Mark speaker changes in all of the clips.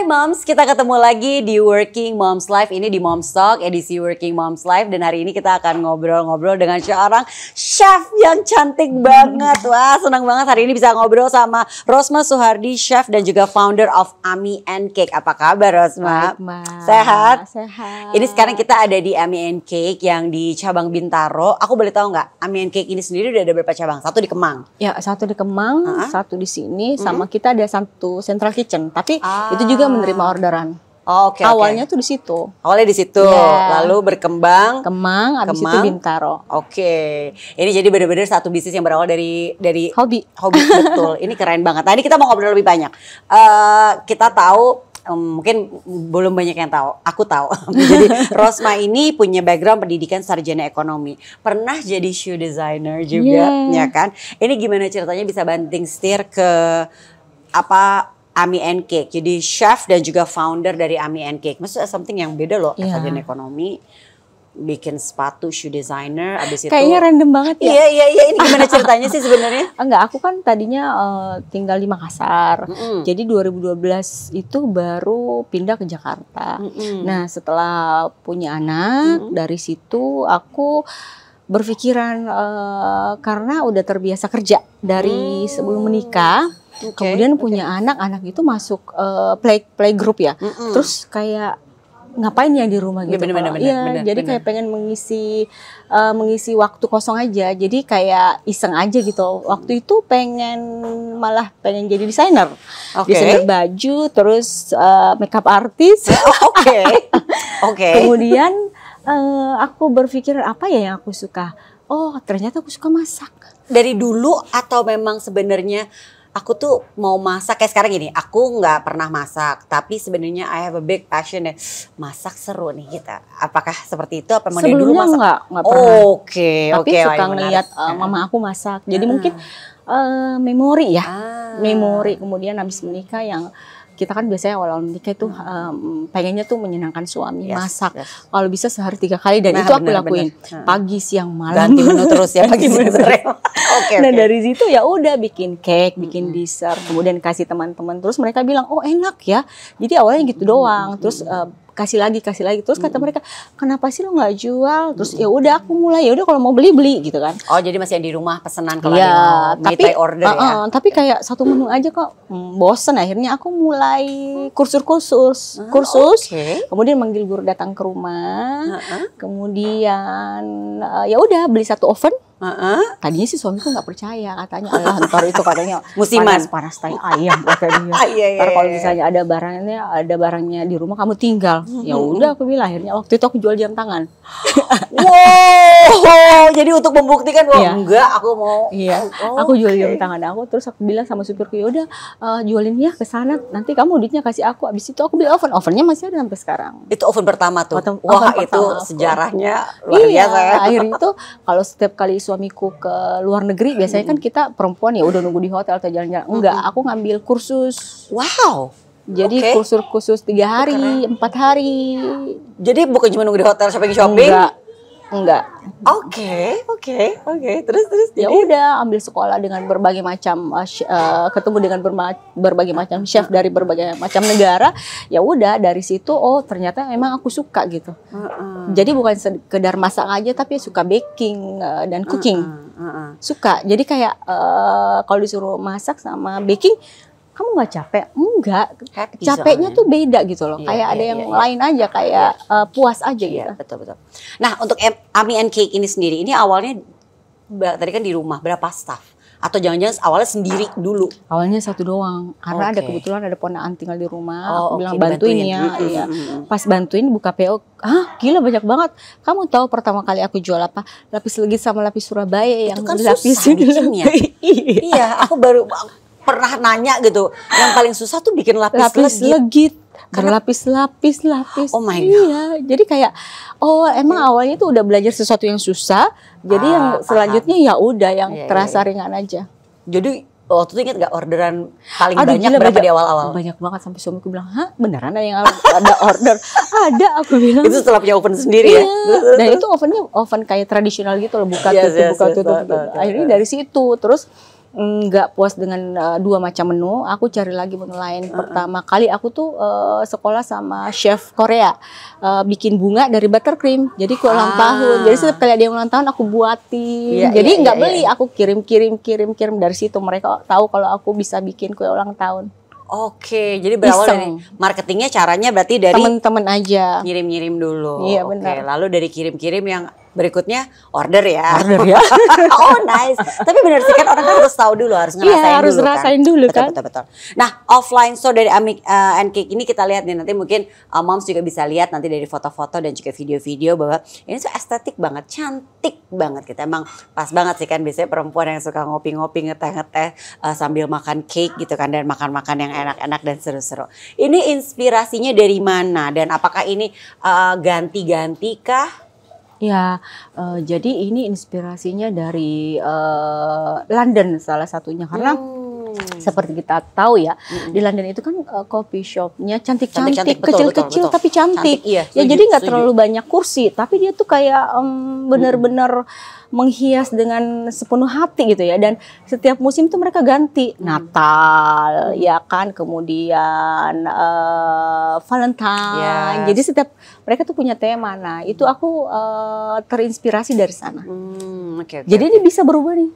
Speaker 1: Moms, kita ketemu lagi di Working Moms Live. Ini di Moms Talk, edisi Working Moms Live. Dan hari ini kita akan ngobrol-ngobrol dengan seorang chef yang cantik banget. Wah, senang banget hari ini bisa ngobrol sama Rosma Suhardi, chef dan juga founder of Ami and Cake. Apa kabar, Rosma?
Speaker 2: Baik,
Speaker 1: Sehat?
Speaker 2: Sehat.
Speaker 1: Ini sekarang kita ada di Ami and Cake yang di cabang Bintaro. Aku boleh tahu nggak, Ami and Cake ini sendiri udah ada berapa cabang? Satu di Kemang?
Speaker 2: Ya, satu di Kemang, satu di sini, sama kita ada satu central kitchen. Tapi itu juga menerima orderan.
Speaker 1: Oh, oke.
Speaker 2: Awalnya tuh di situ.
Speaker 1: Awalnya di situ, lalu berkembang.
Speaker 2: Kemang, abis itu Bintaro.
Speaker 1: Oke, ini jadi benar-benar satu bisnis yang berawal dari
Speaker 2: hobi.
Speaker 1: Betul. Ini keren banget. Nah, ini kita mau ngobrol lebih banyak. Kita tahu. Mungkin belum banyak yang tahu, aku tahu. Jadi Rosma ini punya background pendidikan sarjana ekonomi. Pernah jadi shoe designer juga, ya kan? Ini gimana ceritanya bisa banting setir ke Ami and Cake. Jadi chef dan juga founder dari Ami and Cake. Maksudnya something yang beda loh, sarjana ekonomi. Bikin sepatu shoe designer, abis itu
Speaker 2: kayaknya random banget ya.
Speaker 1: Iya. Ini gimana ceritanya sih sebenarnya?
Speaker 2: Enggak, aku kan tadinya tinggal di Makassar. Jadi 2012 itu baru pindah ke Jakarta. Nah, setelah punya anak, dari situ aku berpikiran karena udah terbiasa kerja dari sebelum menikah. Kemudian punya anak itu masuk playgroup ya. Terus kayak ngapain ya di rumah gitu. Bener, jadi kayak pengen mengisi waktu kosong aja. Jadi kayak iseng aja gitu. Waktu itu malah pengen jadi desainer. Desainer baju, terus makeup artist. Kemudian aku berpikir apa ya yang aku suka. Oh, ternyata aku suka masak.
Speaker 1: Dari dulu atau memang sebenarnya aku tuh mau masak kayak sekarang gini, aku nggak pernah masak, tapi sebenarnya I have a big passion ya, masak seru nih kita. Apakah seperti itu? Apa mau dari dulu masak?
Speaker 2: Nggak pernah.
Speaker 1: Tapi
Speaker 2: suka ngeliat mama aku masak. Jadi mungkin memori ya, memori. Kemudian habis menikah yang kita kan biasanya awal menikah itu pengennya tuh menyenangkan suami, masak. Kalau bisa sehari 3 kali dan itu aku lakuin pagi, siang, malam.
Speaker 1: Ganti menu terus ya pagi, siang, sore.
Speaker 2: Nah dari situ ya udah bikin cake, bikin dessert, kemudian kasih teman-teman. Terus mereka bilang, oh enak ya. Jadi awalnya gitu doang. Terus kasih lagi. Terus kata mereka, kenapa sih lo nggak jual? Terus ya udah aku mulai, ya udah kalau mau beli gitu kan.
Speaker 1: Oh jadi masih yang di rumah pesanan kalau ada mau meet order ya.
Speaker 2: Tapi kayak satu menu aja kok bosen. Akhirnya aku mulai kursus. Kemudian manggil guru datang ke rumah. Kemudian ya udah beli satu oven. Tadinya sih suamiku nggak percaya, katanya Allah ntar itu katanya
Speaker 1: musiman
Speaker 2: panas tai ayam kata dia. Ntar kalau misalnya ada barangnya di rumah kamu tinggal. Ya udah aku bilang, akhirnya waktu itu aku jual jam tangan.
Speaker 1: Wow, jadi untuk membuktikan bahwa enggak aku mau.
Speaker 2: Aku jual jam tangan aku, terus aku bilang sama supirku, ya udah jualin ya ke sana, nanti kamu duitnya kasih aku. Abis itu aku beli ovennya masih ada sampai sekarang.
Speaker 1: Itu oven pertama tuh. Wah itu sejarahnya luar biasa ya.
Speaker 2: Akhirnya itu kalau setiap kali suamiku ke luar negeri, biasanya kan kita perempuan ya udah nunggu di hotel atau jalan-jalan. Enggak, aku ngambil kursus.
Speaker 1: Wow.
Speaker 2: Jadi kursus 3 hari, 4 hari.
Speaker 1: Jadi bukan cuma nunggu di hotel shopping.
Speaker 2: Enggak.
Speaker 1: Oke. Terus
Speaker 2: ya udah ambil sekolah dengan berbagai macam ketemu dengan berbagai macam chef dari berbagai macam negara. Ya udah dari situ ternyata memang aku suka gitu. Jadi bukan sekedar masak aja, tapi suka baking dan cooking. Suka. Jadi kayak kalau disuruh masak sama baking, kamu nggak capek? Enggak. Capeknya tuh beda gitu loh. Kayak ada yang lain aja, kayak puas aja gitu.
Speaker 1: Betul. Nah, untuk Ami and Cake ini sendiri, ini awalnya tadi kan di rumah, berapa staff? Atau jangan-jangan awalnya sendiri dulu?
Speaker 2: Awalnya satu doang. Karena ada kebetulan ada ponakan tinggal di rumah. Aku bilang bantuin ya. Pas bantuin buka PO, gila banyak banget. Kamu tahu pertama kali aku jual apa? Lapis legit sama lapis Surabaya yang
Speaker 1: kan lapis bikinnya. Iya, aku baru pernah nanya gitu, yang paling susah tuh bikin lapis legit.
Speaker 2: Berlapis-lapis.
Speaker 1: Oh my God.
Speaker 2: Iya, jadi kayak emang awalnya tuh udah belajar sesuatu yang susah, jadi yang selanjutnya ya udah yang terasa ringan aja.
Speaker 1: Jadi Waktu itu inget gak orderan paling
Speaker 2: Aduh,
Speaker 1: banyak
Speaker 2: gila,
Speaker 1: berapa di awal-awal?
Speaker 2: Banyak banget, sampai suamiku bilang, hah beneran ada yang ada order? Ada, aku bilang.
Speaker 1: Itu setelah punya oven sendiri ya?
Speaker 2: Dan itu ovennya oven kayak tradisional gitu loh, buka tutup. Akhirnya dari situ, terus nggak puas dengan 2 macam menu, aku cari lagi menu lain. Pertama kali aku tuh sekolah sama chef Korea, bikin bunga dari buttercream. Jadi kue ulang tahun. Jadi setiap kali ada yang ulang tahun aku buatin. Jadi nggak beli, aku kirim dari situ. Mereka tahu kalau aku bisa bikin kue ulang tahun.
Speaker 1: Oke, jadi berawal dari marketingnya, caranya berarti dari
Speaker 2: teman-teman aja.
Speaker 1: Ngirim-ngirim dulu.
Speaker 2: Iya, benar.
Speaker 1: Oke, lalu dari kirim-kirim yang berikutnya order ya.
Speaker 2: Order ya.
Speaker 1: Oh nice. Tapi benar sih kan, orang kan harus tahu dulu, harus ngerasain
Speaker 2: dulu. Iya, harus ngerasain dulu kan.
Speaker 1: Betul. Nah, offline store dari Ami and Cake ini kita lihat nih, nanti mungkin moms juga bisa lihat nanti dari foto-foto dan juga video-video bahwa ini tuh estetik banget, cantik banget gitu. Emang pas banget sih kan, biasanya perempuan yang suka ngopi-ngopi, ngeteh-ngeteh sambil makan cake gitu kan, dan makan-makan yang enak-enak dan seru-seru. Ini inspirasinya dari mana, dan apakah ini ganti-ganti kah?
Speaker 2: Ya, jadi ini inspirasinya dari London salah satunya, karena seperti kita tahu ya, di London itu kan coffee shopnya cantik-cantik, kecil-kecil tapi cantik.
Speaker 1: Iya,
Speaker 2: ya jadi nggak terlalu banyak kursi, tapi dia tuh kayak benar-benar menghias dengan sepenuh hati gitu ya. Dan setiap musim tuh mereka ganti, Natal ya kan, kemudian Valentine. Jadi setiap mereka tuh punya tema. Nah itu aku terinspirasi dari sana. Jadi ini bisa berubah nih.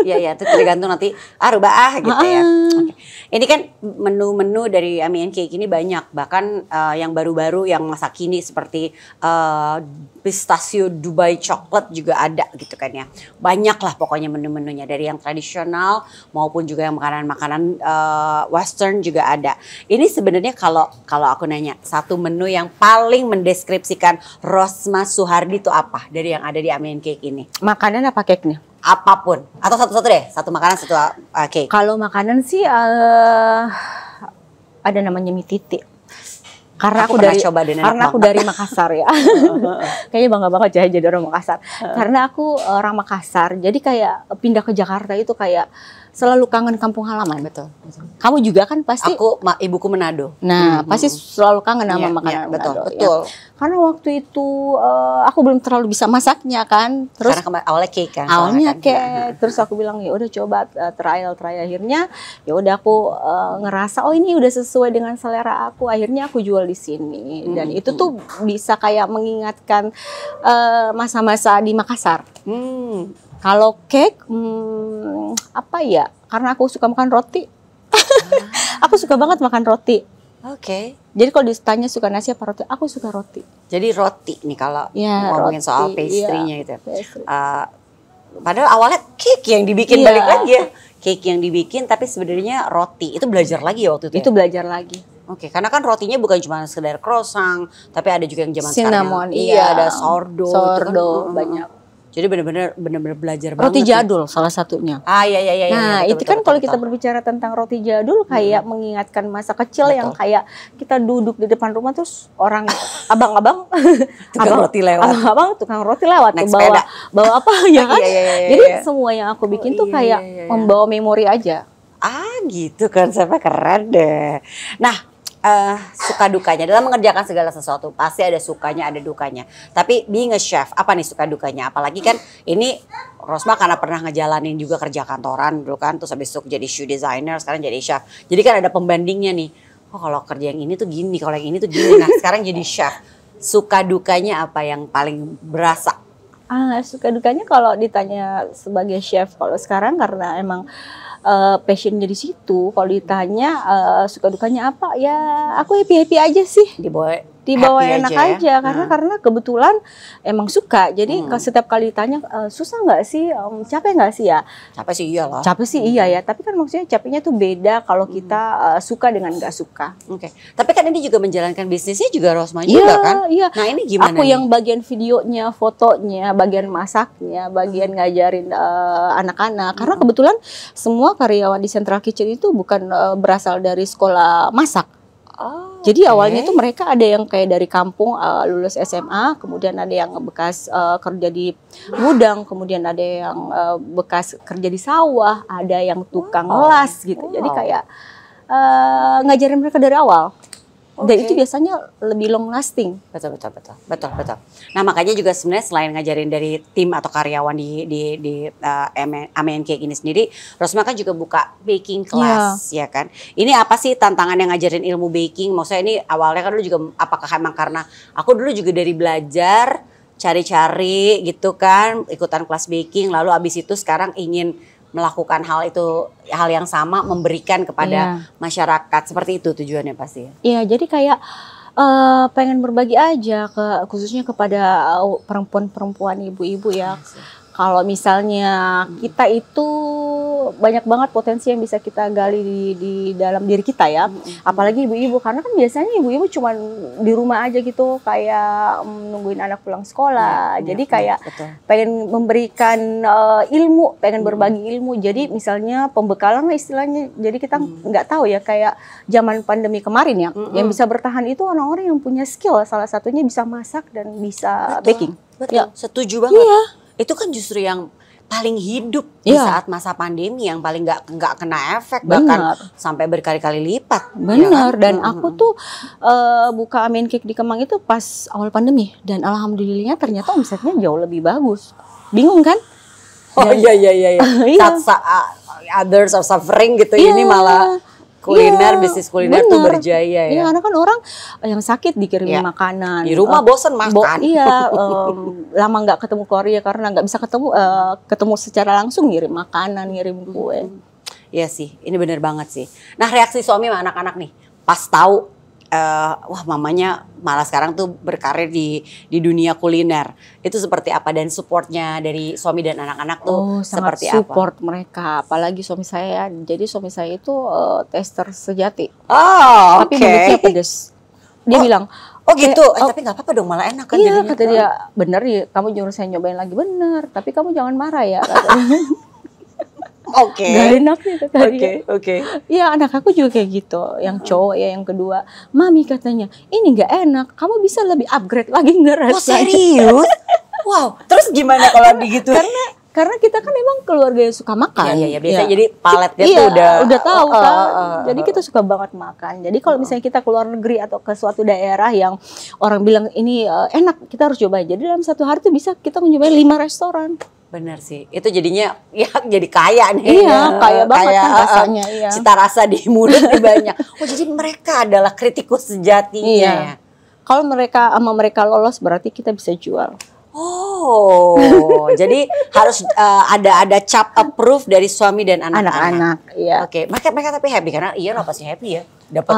Speaker 1: Iya, itu tergantung nanti rubah gitu ya. Ini kan menu-menu dari Ami and Cake ini banyak, bahkan yang baru-baru yang masa kini seperti pistachio Dubai Chocolate juga ada gitu kan ya. Banyak lah pokoknya menu-menunya, dari yang tradisional maupun juga yang makanan-makanan western juga ada. Ini sebenarnya kalau aku nanya, satu menu yang paling mendeskripsikan Rosma Suhardi itu apa dari yang ada di Ami and Cake ini?
Speaker 2: Makanan apa cake nih?
Speaker 1: Apapun, atau satu-satu deh, satu makanan, satu cake.
Speaker 2: Kalau makanan sih ada namanya mie titik. Karena aku dari Makassar ya. Kayaknya bangga banget jadi orang Makassar. Karena aku orang Makassar, jadi kayak pindah ke Jakarta itu kayak selalu kangen kampung halaman.
Speaker 1: Betul.
Speaker 2: Kamu juga kan pasti.
Speaker 1: Ibuku Manado.
Speaker 2: Nah, pasti selalu kangen sama makanan Manado. Betul. Ya. Karena waktu itu aku belum terlalu bisa masaknya kan. Terus
Speaker 1: karena awalnya cake kan.
Speaker 2: Awalnya cake. Terus aku bilang ya udah coba trial akhirnya ya udah aku ngerasa oh ini udah sesuai dengan selera aku. Akhirnya aku jual di sini. Dan itu tuh bisa kayak mengingatkan masa-masa di Makassar. Kalau cake, apa ya? Karena aku suka makan roti. Aku suka banget makan roti.
Speaker 1: Oke.
Speaker 2: Jadi kalau ditanya suka nasi apa roti, aku suka roti.
Speaker 1: Jadi roti nih kalau ngomongin
Speaker 2: roti,
Speaker 1: soal pastry-nya gitu.
Speaker 2: Pastry.
Speaker 1: Padahal awalnya cake yang dibikin balik lagi ya. Cake yang dibikin tapi sebenarnya roti. Itu belajar lagi ya waktu itu?
Speaker 2: Itu belajar lagi.
Speaker 1: Oke, karena kan rotinya bukan cuma sekedar croissant, tapi ada juga yang zaman
Speaker 2: cinnamon,
Speaker 1: sekarang. Iya, ada sourdough kan,
Speaker 2: banyak.
Speaker 1: Jadi benar-benar belajar
Speaker 2: roti
Speaker 1: banget.
Speaker 2: jadul salah satunya.
Speaker 1: Iya.
Speaker 2: Nah, itu kan kalau kita berbicara tentang roti jadul kayak mengingatkan masa kecil yang kayak kita duduk di depan rumah terus orang abang-abang
Speaker 1: tukang roti lewat.
Speaker 2: Abang-abang tukang roti lewat tuh, bawa apa ya kan? Jadi semua yang aku bikin tuh kayak membawa memori aja.
Speaker 1: Gitu konsepnya keren deh. Nah, suka dukanya dalam mengerjakan segala sesuatu pasti ada sukanya, ada dukanya. Tapi being a chef, apa nih suka dukanya? Apalagi kan ini Rosma karena pernah ngejalanin juga kerja kantoran dulu kan, terus habis itu jadi shoe designer, sekarang jadi chef. Jadi kan ada pembandingnya nih. Oh kalau kerja yang ini tuh gini, kalau yang ini tuh gini. Nah sekarang jadi chef. Suka dukanya apa yang paling berasa?
Speaker 2: Suka dukanya kalau ditanya sebagai chef kalau sekarang karena emang passionnya di situ. Kalau ditanya suka dukanya apa, ya aku happy aja sih. Dibawa enak aja karena kebetulan emang suka. Jadi setiap kali ditanya susah nggak sih, capek nggak sih ya?
Speaker 1: Capek sih iyalah.
Speaker 2: Capek sih iya ya. Tapi kan maksudnya capeknya tuh beda kalau kita suka dengan nggak suka.
Speaker 1: Oke. Tapi kan ini juga menjalankan bisnisnya juga Rosma juga kan?
Speaker 2: Iya.
Speaker 1: Nah ini gimana?
Speaker 2: Aku yang bagian videonya, fotonya, bagian masaknya, bagian ngajarin anak-anak. Karena kebetulan semua karyawan di Central Kitchen itu bukan berasal dari sekolah masak.
Speaker 1: Oh,
Speaker 2: Jadi awalnya tuh mereka ada yang kayak dari kampung lulus SMA, kemudian ada yang bekas kerja di gudang, kemudian ada yang bekas kerja di sawah, ada yang tukang las gitu. Jadi kayak ngajarin mereka dari awal. Dan itu biasanya lebih long lasting.
Speaker 1: Betul. Nah makanya juga sebenarnya selain ngajarin dari tim atau karyawan di AMN Cake ini sendiri, Rosma kan juga buka baking class, ya kan? Ini apa sih tantangan yang ngajarin ilmu baking? Maksudnya ini awalnya kan dulu juga, apakah emang karena aku dulu juga dari belajar, cari-cari gitu kan, ikutan kelas baking, lalu abis itu sekarang ingin melakukan hal yang sama, memberikan kepada masyarakat, seperti itu tujuannya pasti.
Speaker 2: Iya, jadi kayak pengen berbagi aja khususnya kepada perempuan-perempuan, ibu-ibu ya. Kalau misalnya kita itu banyak banget potensi yang bisa kita gali di dalam diri kita ya. Apalagi ibu-ibu, karena kan biasanya ibu-ibu cuma di rumah aja gitu kayak nungguin anak pulang sekolah. Jadi kayak pengen memberikan ilmu, pengen berbagi ilmu. Jadi misalnya pembekalan lah istilahnya. Jadi kita nggak tahu ya, kayak zaman pandemi kemarin ya. Yang bisa bertahan itu orang-orang yang punya skill. Salah satunya bisa masak dan bisa baking.
Speaker 1: Betul, ya. Setuju banget. Iya. Itu kan justru yang paling hidup di saat masa pandemi, yang paling nggak kena efek, bahkan sampai berkali-kali lipat.
Speaker 2: Benar, ya kan? Dan aku tuh buka AMN Cake di Kemang itu pas awal pandemi, dan alhamdulillahnya ternyata omsetnya jauh lebih bagus. Bingung kan?
Speaker 1: Oh iya. Others are suffering gitu, ini malah kuliner, bisnis kuliner tuh berjaya ya.
Speaker 2: Iya, karena kan orang yang sakit dikirimin makanan.
Speaker 1: Di rumah bosen makan.
Speaker 2: Lama nggak ketemu keluarga karena nggak bisa ketemu secara langsung, ngirim makanan, ngirim kue.
Speaker 1: Iya sih, ini bener banget sih. Nah reaksi suami sama anak-anak nih, pas tahu wah mamanya malah sekarang tuh berkarir di dunia kuliner, itu seperti apa, dan supportnya dari suami dan anak-anak tuh seperti apa?
Speaker 2: Support mereka, apalagi suami saya. Jadi suami saya itu tester sejati. Tapi mulutnya pedes. Dia bilang,
Speaker 1: gitu. Tapi nggak apa-apa dong, malah enak kan.
Speaker 2: Iya, kata dia, bener ya, kamu nyuruh saya nyobain lagi, bener. Tapi kamu jangan marah ya. Gak enak nih kata dia. Iya, anak aku juga kayak gitu. Yang cowok ya, yang kedua, Mami katanya, ini gak enak, kamu bisa lebih upgrade lagi nggak rasanya?
Speaker 1: Oh serius? Wow, terus gimana kalau begitu?
Speaker 2: Karena kita kan emang keluarga yang suka makan.
Speaker 1: Iya, biasanya jadi paletnya tuh
Speaker 2: udah tahu kan. Jadi kita suka banget makan. Jadi kalau misalnya kita keluar negeri atau ke suatu daerah yang orang bilang ini enak, kita harus coba. Jadi dalam satu hari tuh bisa kita nyobain 5 restoran.
Speaker 1: Benar sih, itu jadinya ya jadi kaya nih.
Speaker 2: Iya, kaya banget kan rasanya. Iya.
Speaker 1: Cita rasa di mulut banyak. Jadi mereka adalah kritikus sejatinya.
Speaker 2: Iya. Ya. Kalau mereka lolos berarti kita bisa jual.
Speaker 1: Jadi harus ada cap approve dari suami dan anak-anak.
Speaker 2: Iya.
Speaker 1: Mereka tapi happy karena pasti happy ya. Dapat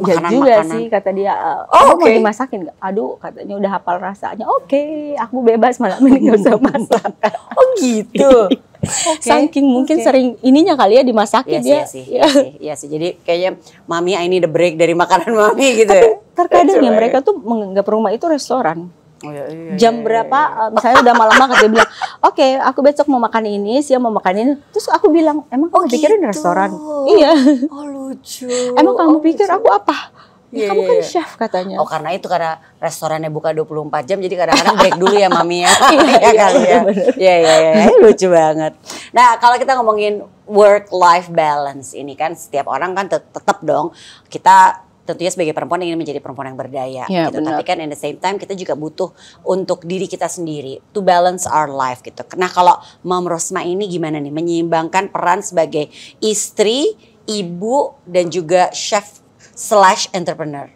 Speaker 1: makanan
Speaker 2: juga sih kata dia. Kamu mau dimasakin nggak? Aduh, katanya udah hafal rasanya. Aku bebas malam ini nggak usah masak.
Speaker 1: Gitu.
Speaker 2: Saking mungkin sering ininya kali ya dimasakin dia.
Speaker 1: Iya sih. Jadi kayaknya mami ini the break dari makanan mami gitu.
Speaker 2: Tapi terkadang ya mereka tuh menganggap rumah itu restoran. Jam berapa misalnya udah malam banget, dia bilang oke, aku besok mau makan ini, siang mau makan ini. Terus aku bilang, emang kamu pikirin restoran? Iya.
Speaker 1: Lucu.
Speaker 2: Emang kamu pikir aku apa? Kamu kan chef katanya.
Speaker 1: Karena restorannya buka 24 jam, jadi kadang-kadang break dulu ya mami ya. Iya, lucu banget. Nah kalau kita ngomongin work-life balance ini kan, setiap orang kan tetap dong, kita tentunya sebagai perempuan ingin menjadi perempuan yang berdaya gitu. Tapi kan in the same time kita juga butuh untuk diri kita sendiri to balance our life gitu. Nah kalau Mom Rosma ini gimana nih menyeimbangkan peran sebagai istri, ibu, dan juga chef / entrepreneur?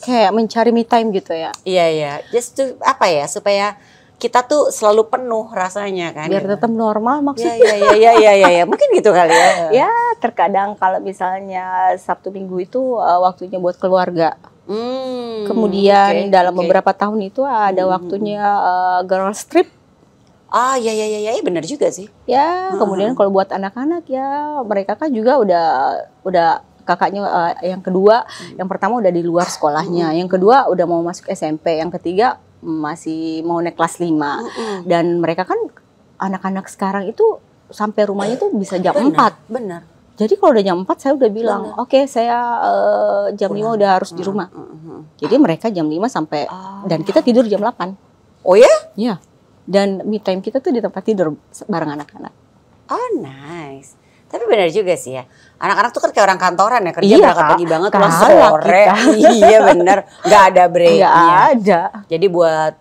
Speaker 2: Kayak mencari me time gitu ya.
Speaker 1: Iya. Just to supaya kita tuh selalu penuh rasanya kan.
Speaker 2: Biar tetap normal maksudnya.
Speaker 1: Iya. Mungkin gitu kali ya.
Speaker 2: Ya, terkadang kalau misalnya Sabtu Minggu itu waktunya buat keluarga. Kemudian dalam beberapa tahun itu ada waktunya girls trip.
Speaker 1: Iya, benar juga sih.
Speaker 2: Ya, kemudian kalau buat anak-anak ya mereka kan juga udah kakaknya yang kedua, yang pertama udah di luar sekolahnya, yang kedua udah mau masuk SMP, yang ketiga masih mau naik kelas 5. Dan mereka kan anak-anak sekarang itu sampai rumahnya tuh bisa jam 4.
Speaker 1: Benar.
Speaker 2: Jadi kalau udah jam 4 saya udah bilang, oke saya jam 5 udah harus di rumah. Jadi mereka jam 5 sampai, dan kita tidur jam 8.
Speaker 1: Oh ya?
Speaker 2: Iya. Dan me time kita tuh di tempat tidur bareng anak-anak.
Speaker 1: Oh nice. Tapi benar juga sih ya. Anak-anak tuh kan kayak orang kantoran ya, kerja berangkat pagi banget pulang sore. Iya bener, nggak ada breaknya.
Speaker 2: Nggak ada.
Speaker 1: Jadi buat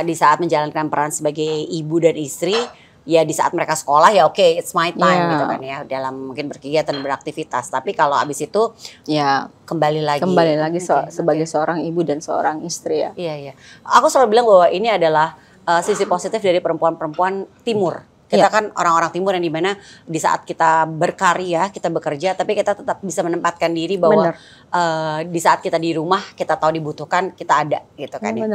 Speaker 1: di saat menjalankan peran sebagai ibu dan istri, ya di saat mereka sekolah ya oke, it's my time gitu kan ya, dalam mungkin berkegiatan beraktivitas. Tapi kalau abis itu
Speaker 2: ya
Speaker 1: kembali lagi
Speaker 2: sebagai seorang ibu dan seorang istri ya.
Speaker 1: Iya iya. Aku selalu bilang bahwa ini adalah sisi positif dari perempuan-perempuan timur. Kita kan orang-orang timur yang dimana di saat kita berkarya, kita bekerja, tapi kita tetap bisa menempatkan diri bahwa di saat kita di rumah, kita tahu dibutuhkan, kita ada gitu kan ya.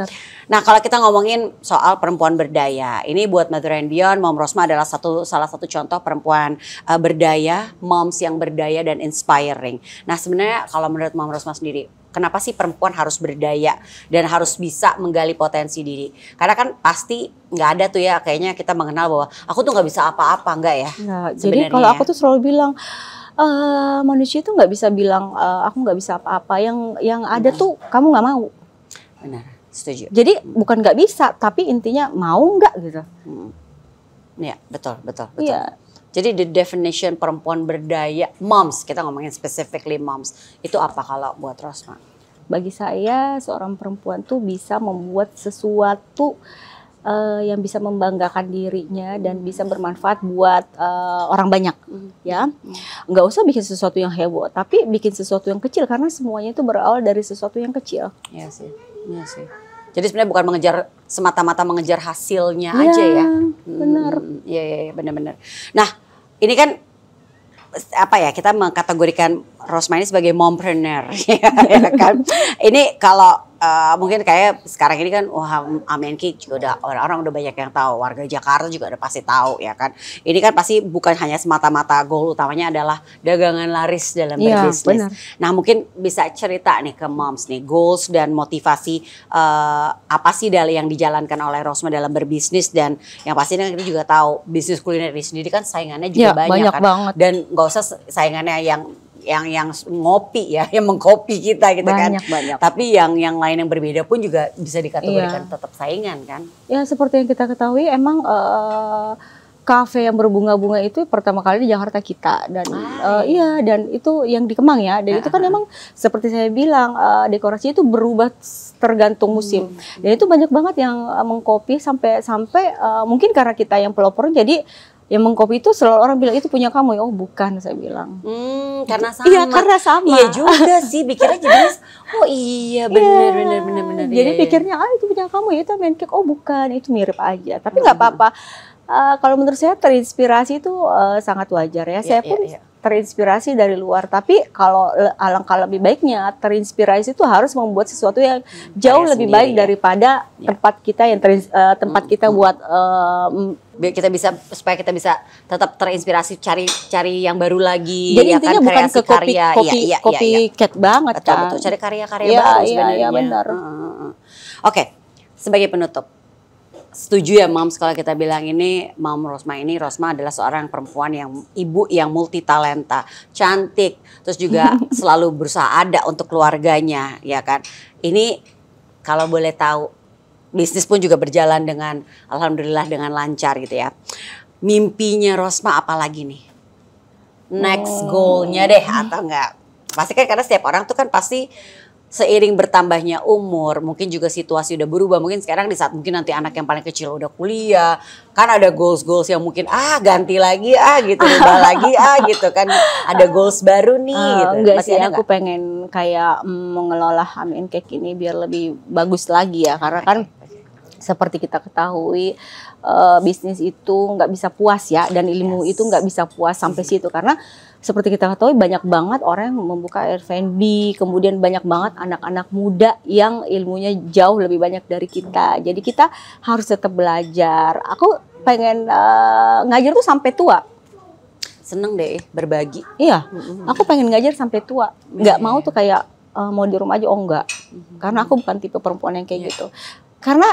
Speaker 1: Nah kalau kita ngomongin soal perempuan berdaya, ini buat Mother and Beyond, Mom Rosma adalah salah satu contoh perempuan berdaya, moms yang berdaya dan inspiring. Nah sebenarnya kalau menurut Mom Rosma sendiri, kenapa sih perempuan harus berdaya dan harus bisa menggali potensi diri? Karena kan pasti nggak ada tuh ya kayaknya kita mengenal bahwa aku tuh nggak bisa apa-apa, enggak ya?
Speaker 2: Nah, jadi kalau aku tuh selalu bilang manusia itu nggak bisa bilang aku nggak bisa apa-apa. Yang ada tuh kamu nggak mau.
Speaker 1: Benar, setuju.
Speaker 2: Jadi bukan nggak bisa, tapi intinya mau nggak gitu.
Speaker 1: Iya, betul.
Speaker 2: Iya.
Speaker 1: Jadi the definition perempuan berdaya, moms, kita ngomongin specifically moms, itu apa kalau buat Rosma?
Speaker 2: Bagi saya seorang perempuan tuh bisa membuat sesuatu yang bisa membanggakan dirinya dan bisa bermanfaat buat orang banyak, ya. Nggak usah bikin sesuatu yang heboh, tapi bikin sesuatu yang kecil karena semuanya itu berawal dari sesuatu yang kecil.
Speaker 1: Iya sih. Jadi sebenarnya bukan semata-mata mengejar hasilnya aja ya.
Speaker 2: Benar.
Speaker 1: Iya, benar-benar. Nah, ini kan apa ya, kita mengkategorikan Rosma ini sebagai mompreneur ya kan. Ini kalau mungkin kayak sekarang ini kan Amenki juga udah orang-orang udah banyak yang tahu, warga Jakarta juga udah pasti tahu ya kan. Ini kan pasti bukan hanya semata-mata goal utamanya adalah dagangan laris dalam berbisnis. Nah mungkin bisa cerita nih ke moms nih, goals dan motivasi apa sih yang dijalankan oleh Rosma dalam berbisnis, dan yang pastinya kita juga tahu bisnis kuliner ini sendiri kan saingannya juga banyak kan.
Speaker 2: Banget.
Speaker 1: Dan nggak usah saingannya yang ngopi ya, yang mengkopi kita gitu
Speaker 2: banyak.
Speaker 1: Tapi yang lain yang berbeda pun juga bisa dikategorikan tetap saingan kan.
Speaker 2: Ya seperti yang kita ketahui emang kafe yang berbunga-bunga itu pertama kali di Jakarta kita, dan dan itu yang di Kemang ya, dan itu kan memang seperti saya bilang dekorasi itu berubah tergantung musim, dan itu banyak banget yang mengkopi sampai mungkin karena kita yang pelopor jadi yang mengkopi itu selalu orang bilang itu punya kamu ya. Oh bukan, saya bilang.
Speaker 1: Karena sama.
Speaker 2: Iya, karena sama.
Speaker 1: Iya juga sih, pikirnya jadi oh iya benar.
Speaker 2: Jadi pikirnya itu punya kamu ya, itu Amencake. Oh bukan, itu mirip aja. Tapi nggak apa-apa. Kalau menurut saya terinspirasi itu sangat wajar ya. Saya pun terinspirasi dari luar, tapi kalau alangkah lebih baiknya terinspirasi itu harus membuat sesuatu yang jauh lebih baik daripada tempat kita yang tempat kita buat
Speaker 1: kita bisa, supaya kita bisa tetap terinspirasi cari yang baru lagi.
Speaker 2: Jadi
Speaker 1: ya
Speaker 2: intinya
Speaker 1: kan,
Speaker 2: bukan ke copycat banget kan.
Speaker 1: Betul, cari karya-karya baru sebenarnya.
Speaker 2: Iya benar.
Speaker 1: Oke, sebagai penutup, setuju ya Moms kalau kita bilang ini Mom Rosma adalah seorang perempuan ibu yang multi talenta, cantik, terus juga selalu berusaha ada untuk keluarganya, ya kan. Ini kalau boleh tahu, bisnis pun juga berjalan dengan alhamdulillah dengan lancar gitu ya. Mimpinya Rosma apa lagi nih? Next goalnya deh atau enggak? Pasti kan karena setiap orang tuh kan pasti seiring bertambahnya umur, mungkin juga situasi udah berubah. Mungkin sekarang di saat mungkin nanti anak yang paling kecil udah kuliah, kan ada goals yang mungkin ganti lagi gitu, ubah lagi gitu kan, ada goals baru nih gitu.
Speaker 2: Enggak sih, aku pengen kayak mengelola Amencake ini biar lebih bagus lagi ya, karena kan seperti kita ketahui bisnis itu nggak bisa puas ya, dan ilmu itu nggak bisa puas sampai situ, karena seperti kita ketahui banyak banget orang yang membuka Airbnb, kemudian banyak banget anak-anak muda yang ilmunya jauh lebih banyak dari kita. Jadi kita harus tetap belajar. Aku pengen ngajar tuh sampai tua.
Speaker 1: Seneng deh berbagi.
Speaker 2: Iya, aku pengen ngajar sampai tua. Nggak mau tuh kayak mau di rumah aja, enggak. Karena aku bukan tipe perempuan yang kayak gitu. Karena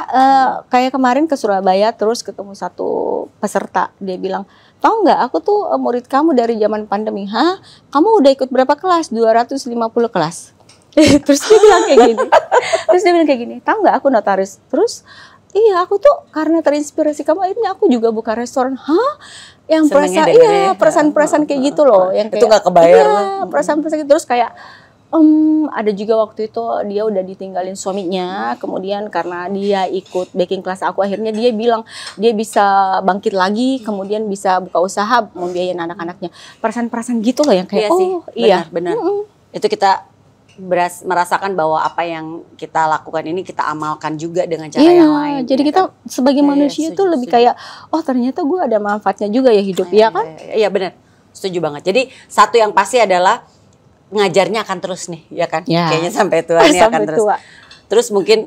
Speaker 2: kayak kemarin ke Surabaya terus ketemu satu peserta, dia bilang, tahu nggak aku tuh murid kamu dari zaman pandemi. Hah? Kamu udah ikut berapa kelas? 250 kelas. Terus dia bilang kayak gini. Tahu nggak aku notaris? Terus iya aku tuh karena terinspirasi kamu akhirnya aku juga buka restoran. Hah? Yang perasaan kayak gitu loh. Yang kayak,
Speaker 1: itu nggak kebayar.
Speaker 2: Iya, perasaan-perasaan gitu. Terus kayak ada juga waktu itu dia udah ditinggalin suaminya, kemudian karena dia ikut baking class aku, akhirnya dia bilang dia bisa bangkit lagi, kemudian bisa buka usaha, membiayain anak-anaknya. Perasaan-perasaan gitu loh yang kayak
Speaker 1: benar. Itu kita merasakan bahwa apa yang kita lakukan ini kita amalkan juga dengan cara yang lain.
Speaker 2: Jadi kita sebagai manusia itu lebih kayak ternyata gue ada manfaatnya juga ya hidup, ya kan?
Speaker 1: Iya benar, setuju banget. Jadi satu yang pasti adalah ngajarnya akan terus nih, ya kan? Ya. Kayaknya sampai tua nih akan terus. Terus mungkin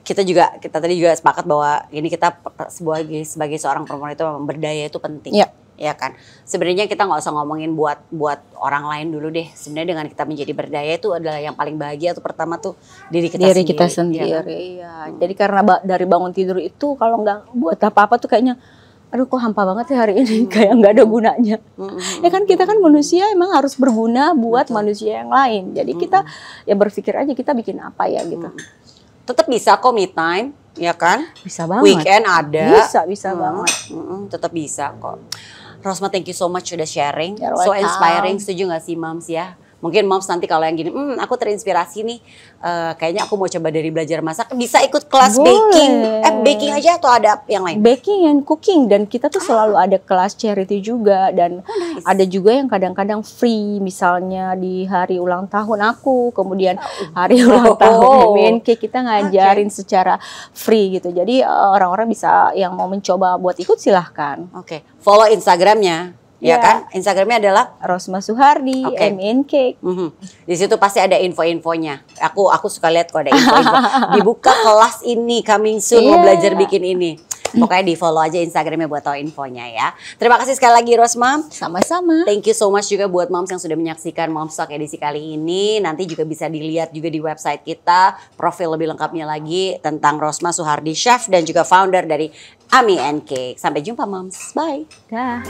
Speaker 1: kita tadi juga sepakat bahwa ini kita sebagai seorang perempuan itu berdaya itu penting. Ya kan? Sebenarnya kita nggak usah ngomongin buat orang lain dulu deh. Sebenarnya dengan kita menjadi berdaya itu adalah yang paling bahagia tuh pertama tuh diri kita sendiri.
Speaker 2: Ya kan? Iya. Jadi karena dari bangun tidur itu kalau nggak buat apa-apa tuh kayaknya aduh kok hampa banget ya hari ini, kayak nggak ada gunanya. Ya kan kita kan manusia emang harus berguna buat manusia yang lain. Jadi kita ya berpikir aja kita bikin apa ya gitu.
Speaker 1: Tetap bisa kok me time, ya kan?
Speaker 2: Bisa banget.
Speaker 1: Weekend ada.
Speaker 2: Bisa banget.
Speaker 1: Tetap bisa kok. Rosma, thank you so much sudah sharing.
Speaker 2: So
Speaker 1: inspiring, setuju gak sih moms ya? Mungkin moms nanti kalau yang gini, aku terinspirasi nih, kayaknya aku mau coba dari belajar masak, bisa ikut kelas baking. Baking aja atau ada yang lain?
Speaker 2: Baking and cooking, dan kita tuh selalu ada kelas charity juga, dan ada juga yang kadang-kadang free, misalnya di hari ulang tahun aku, kemudian hari ulang tahun MNK, kita ngajarin secara free gitu. Jadi orang-orang bisa yang mau mencoba buat ikut silahkan.
Speaker 1: Follow Instagramnya. Ya kan, Instagramnya adalah
Speaker 2: Rosma Suhardi, MNK.
Speaker 1: Di situ pasti ada info-infonya. Aku suka lihat kok ada info-info. Dibuka kelas ini, coming soon, mau belajar bikin ini. Pokoknya di follow aja Instagramnya buat tahu infonya ya. Terima kasih sekali lagi Rosma.
Speaker 2: Sama-sama.
Speaker 1: Thank you so much juga buat moms yang sudah menyaksikan Moms Talk edisi kali ini. Nanti juga bisa dilihat juga di website kita profil lebih lengkapnya lagi tentang Rosma Suhardi, chef dan juga founder dari Ami and Cake. Sampai jumpa moms. Bye.
Speaker 2: Dah.